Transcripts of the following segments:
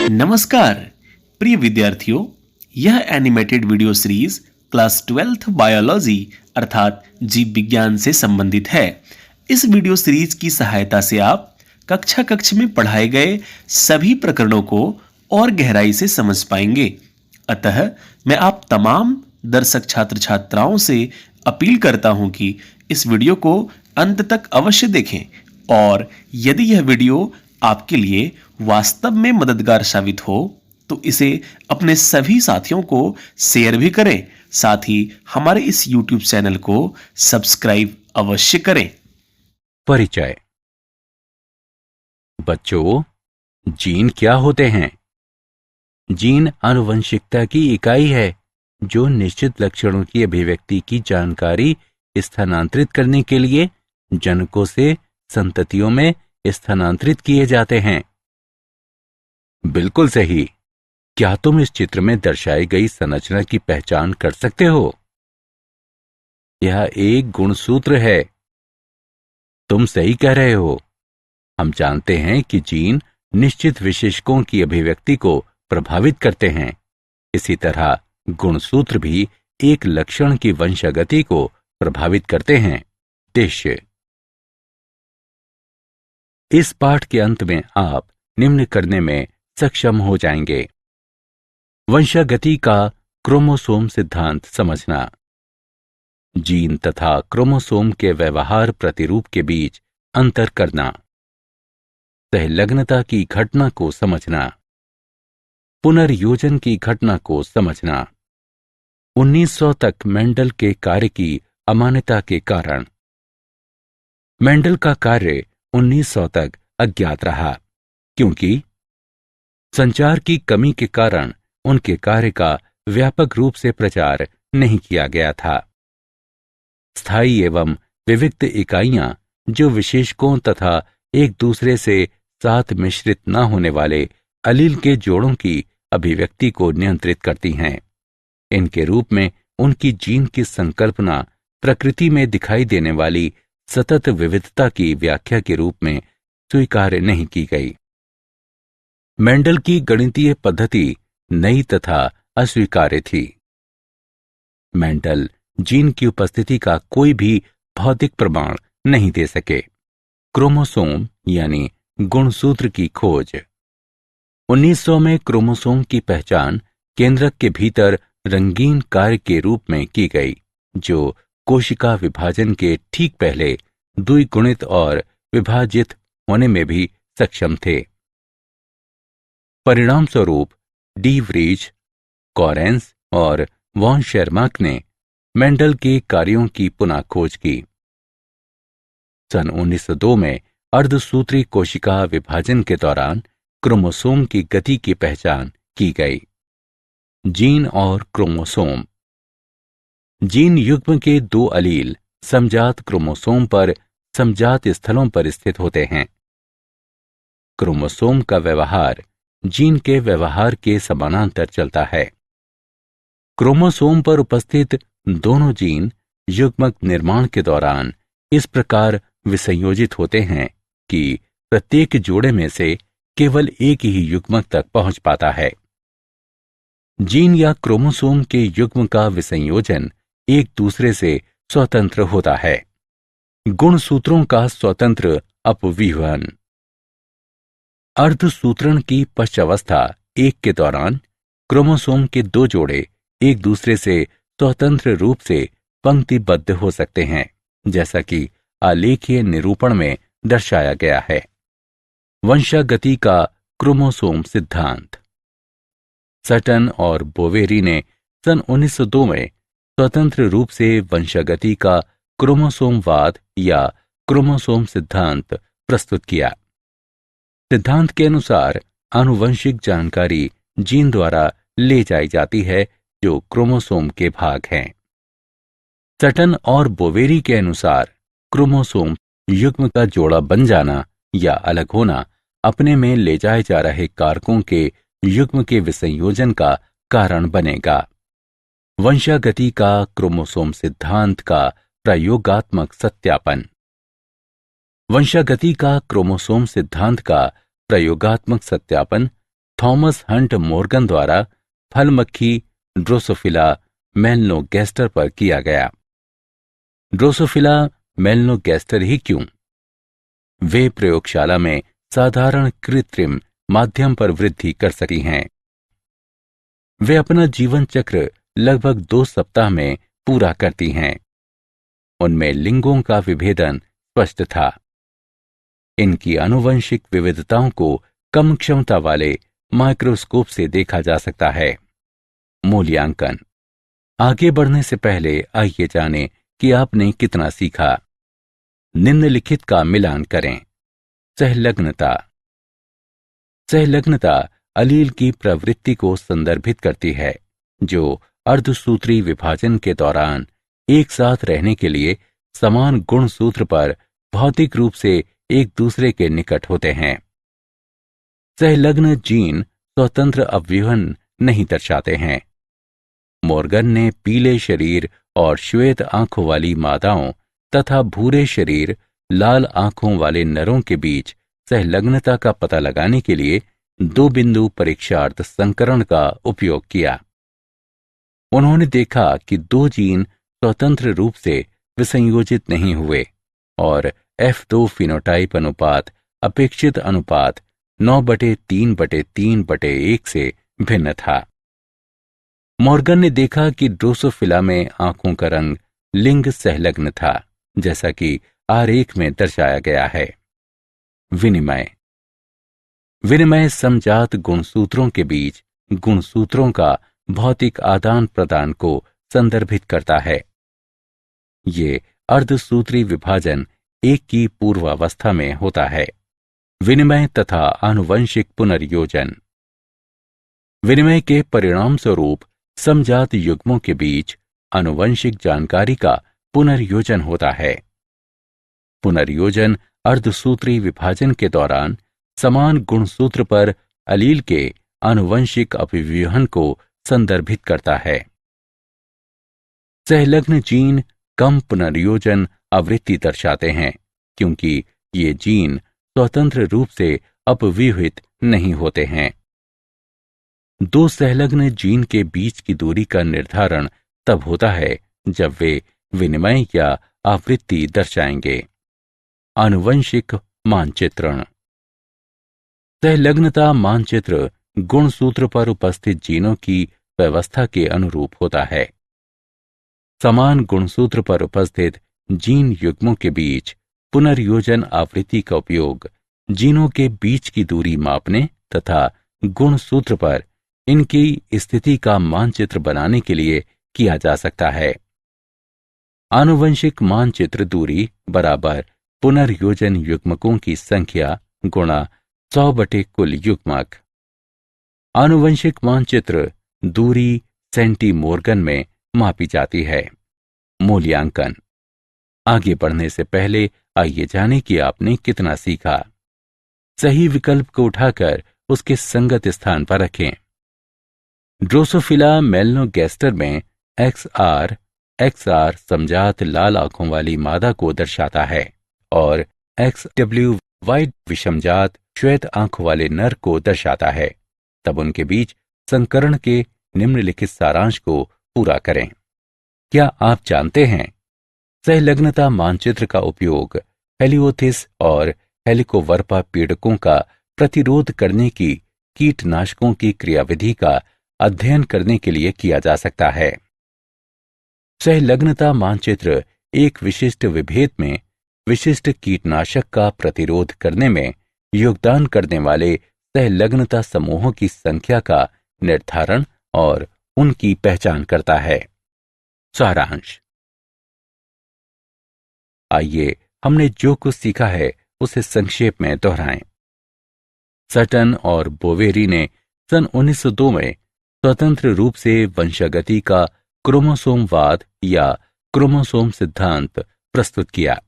नमस्कार प्रिय विद्यार्थियों, यह animated video series class 12th biology अर्थात जीव विज्ञान से संबंधित है। इस वीडियो सीरीज की सहायता से आप कक्षा में पढ़ाए गए सभी प्रकरणों को और गहराई से समझ पाएंगे। अतः मैं आप तमाम दर्शक छात्र छात्राओं से अपील करता हूं कि इस वीडियो को अंत तक अवश्य देखें और यदि यह वीडियो आपके लिए वास्तव में मददगार साबित हो तो इसे अपने सभी साथियों को शेयर भी करें। साथ ही हमारे इस YouTube चैनल को सब्सक्राइब अवश्य करें। परिचय। बच्चों, जीन क्या होते हैं? जीन आनुवंशिकता की इकाई है जो निश्चित लक्षणों की अभिव्यक्ति की जानकारी स्थानांतरित करने के लिए जनकों से संततियों में स्थानांतरित किए जाते हैं। बिल्कुल सही। क्या तुम इस चित्र में दर्शाई गई संरचना की पहचान कर सकते हो? यह एक गुणसूत्र है। तुम सही कह रहे हो। हम जानते हैं कि जीन निश्चित विशेषकों की अभिव्यक्ति को प्रभावित करते हैं। इसी तरह गुणसूत्र भी एक लक्षण की वंशागति को प्रभावित करते हैं। उद्देश्य। इस पाठ के अंत में आप निम्न करने में सक्षम हो जाएंगे। वंशागति का क्रोमोसोम सिद्धांत समझना, जीन तथा क्रोमोसोम के व्यवहार प्रतिरूप के बीच अंतर करना, सहलग्नता की घटना को समझना, पुनर्योजन की घटना को समझना, 1900 तक मेंडल के कार्य की अमान्यता के कारण। मेंडल का कार्य 1900 तक अज्ञात रहा क्योंकि संचार की कमी के कारण उनके कार्य का व्यापक रूप से प्रचार नहीं किया गया था। स्थायी एवं विविक्त इकाइयां जो विशेषकों तथा एक दूसरे से साथ मिश्रित न होने वाले अलील के जोड़ों की अभिव्यक्ति को नियंत्रित करती हैं। इनके रूप में उनकी जीन की संकल्पना प्रकृति में दिखाई देने वाली सतत विविधता की व्याख्या के रूप में स्वीकार नहीं की गई। मेंडल की गणितीय पद्धति नई तथा अस्वीकार्य थी। मेंडल जीन की उपस्थिति का कोई भी भौतिक प्रमाण नहीं दे सके। क्रोमोसोम यानी गुणसूत्र की खोज। 1900 में क्रोमोसोम की पहचान केंद्रक के भीतर रंगीन कार्य के रूप में की गई जो कोशिका विभाजन के ठीक पहले द्विगुणित और विभाजित होने में भी सक्षम थे। परिणाम स्वरूप डी व्रीज, कॉरेंस और वॉन शेरमाक ने मेंडल के कार्यों की पुनः खोज की। सन 1902 में अर्धसूत्री कोशिका विभाजन के दौरान क्रोमोसोम की गति की पहचान की गई। जीन और क्रोमोसोम। जीन युग्म के दो अलील समजात क्रोमोसोम पर समजात स्थलों पर स्थित होते हैं। क्रोमोसोम का व्यवहार जीन के व्यवहार के समानांतर चलता है। क्रोमोसोम पर उपस्थित दोनों जीन युग्मक निर्माण के दौरान इस प्रकार विसंयोजित होते हैं कि प्रत्येक जोड़े में से केवल एक ही युग्मक तक पहुंच पाता है। जीन या क्रोमोसोम के युग्म का विसंयोजन एक दूसरे से स्वतंत्र होता है। गुणसूत्रों का स्वतंत्र अपव्यूहन। अर्धसूत्रण की पश्चावस्था 1 के दौरान क्रोमोसोम के दो जोड़े एक दूसरे से स्वतंत्र रूप से पंक्तिबद्ध हो सकते हैं, जैसा कि आलेखीय निरूपण में दर्शाया गया है। वंशागति का क्रोमोसोम सिद्धांत। सटन और बोवेरी ने सन 1902 में स्वतंत्र रूप से वंशागति का क्रोमोसोमवाद या क्रोमोसोम सिद्धांत प्रस्तुत किया। सिद्धांत के अनुसार आनुवंशिक जानकारी जीन द्वारा ले जाई जाती है जो क्रोमोसोम के भाग हैं। सटन और बोवेरी के अनुसार क्रोमोसोम युग्म का जोड़ा बन जाना या अलग होना अपने में ले जाए जा रहे कारकों के युग्म के विसंयोजन का कारण बनेगा। वंशागति का क्रोमोसोम सिद्धांत का प्रयोगात्मक सत्यापन। वंशागति का क्रोमोसोम सिद्धांत का प्रयोगात्मक सत्यापन थॉमस हंट मॉर्गन द्वारा फल मक्खी ड्रोसोफिला मेलनोगैस्टर पर किया गया। ड्रोसोफिला मेलनोगैस्टर ही क्यों? वे प्रयोगशाला में साधारण कृत्रिम माध्यम पर वृद्धि कर सकी हैं। वे अपना जीवन चक्र लगभग 2 सप्ताह में पूरा करती हैं। उनमें लिंगों का विभेदन स्पष्ट था। इनकी आनुवंशिक विविधताओं को कम क्षमता वाले माइक्रोस्कोप से देखा जा सकता है। मूल्यांकन। आगे बढ़ने से पहले आइए जानें कि आपने कितना सीखा। निम्नलिखित का मिलान करें। सहलग्नता। सहलग्नता अलील की प्रवृत्ति को संदर्भित करती है जो अर्धसूत्री विभाजन के दौरान एक साथ रहने के लिए समान गुणसूत्र पर भौतिक रूप से एक दूसरे के निकट होते हैं। सहलग्न जीन स्वतंत्र अवयवन नहीं दर्शाते हैं। मॉर्गन ने पीले शरीर और श्वेत आंखों वाली मादाओं तथा भूरे शरीर लाल आंखों वाले नरों के बीच सहलग्नता का पता लगाने के लिए 2 बिंदु परीक्षार्थ संकरण का उपयोग किया। उन्होंने देखा कि 2 जीन स्वतंत्र रूप से विसंयोजित नहीं हुए और F2 फिनोटाइप अनुपात अपेक्षित अनुपात 9/3/3/1 से भिन्न था। मॉर्गन ने देखा कि ड्रोसोफिला में आंखों का रंग लिंग सहलग्न था, जैसा कि आरेख में दर्शाया गया है। विनिमय। विनिमय समजात गुणसूत्रों के बीच गुणसूत्रों का भौतिक आदान प्रदान को संदर्भित करता है। ये अर्धसूत्री विभाजन एक की पूर्वावस्था में होता है। विनिमय तथा आनुवंशिक पुनर्योजन। विनिमय के परिणाम स्वरूप समजात युग्मों के बीच आनुवंशिक जानकारी का पुनर्योजन होता है। पुनर्योजन अर्धसूत्री विभाजन के दौरान समान गुणसूत्र पर अलील के आनुवंशिक अभिव्यूहन को संदर्भित करता है। सहलग्न जीन कम पुनर्योजन आवृत्ति दर्शाते हैं क्योंकि ये जीन स्वतंत्र रूप से अपव्यूहित नहीं होते हैं। 2 सहलग्न जीन के बीच की दूरी का निर्धारण तब होता है जब वे विनिमय या आवृत्ति दर्शाएंगे। आनुवंशिक मानचित्रण। सहलग्नता मानचित्र गुणसूत्र पर उपस्थित जीनों की व्यवस्था के अनुरूप होता है। समान गुणसूत्र पर उपस्थित जीन युग्मों के बीच पुनर्योजन आवृत्ति का उपयोग जीनों के बीच की दूरी मापने तथा गुणसूत्र पर इनकी स्थिति का मानचित्र बनाने के लिए किया जा सकता है। आनुवंशिक मानचित्र दूरी बराबर पुनर्योजन युग्मकों की संख्या गुणा 100 बटे कुल युग्मक। आनुवंशिक मानचित्र दूरी सेंटीमोर्गन में मापी जाती है। मूल्यांकन। आगे बढ़ने से पहले आइए जानें कि आपने कितना सीखा। सही विकल्प को उठाकर उसके संगत स्थान पर रखें। ड्रोसोफिला मेलनोगैस्टर में XR समजात लाल आंखों वाली मादा को दर्शाता है और XWY विषमजात श्वेत आंखों वाले नर को दर्शाता है। तब उनके बीच संकरण के निम्नलिखित सारांश को पूरा करें। क्या आप जानते हैं सहलग्नता मानचित्र का उपयोग हेलियोथिस और हेलिकोवर्पा पीड़कों का प्रतिरोध करने की कीटनाशकों की क्रियाविधि का अध्ययन करने के लिए किया जा सकता है। सहलग्नता मानचित्र एक विशिष्ट विभेद में विशिष्ट कीटनाशक का प्रतिरोध करने में योगदान करने वाले सहलग्नता समूहों की संख्या का निर्धारण और उनकी पहचान करता है। सारांश। आइए हमने जो कुछ सीखा है उसे संक्षेप में दोहराएं। सटन और बोवेरी ने सन 1902 में स्वतंत्र रूप से वंशागति का क्रोमोसोमवाद या क्रोमोसोम सिद्धांत प्रस्तुत किया।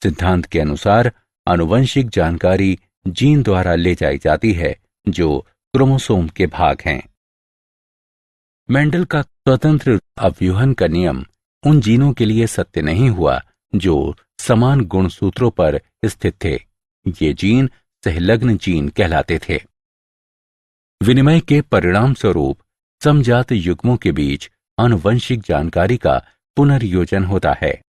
सिद्धांत के अनुसार आनुवंशिक जानकारी जीन द्वारा ले जाई जाती है जो क्रोमोसोम के भाग हैं। मेंडल का स्वतंत्र अवयूहन का नियम उन जीनों के लिए सत्य नहीं हुआ जो समान गुणसूत्रों पर स्थित थे। ये जीन सहलग्न जीन कहलाते थे। विनिमय के परिणाम स्वरूप समजात युग्मों के बीच आनुवंशिक जानकारी का पुनर्योजन होता है।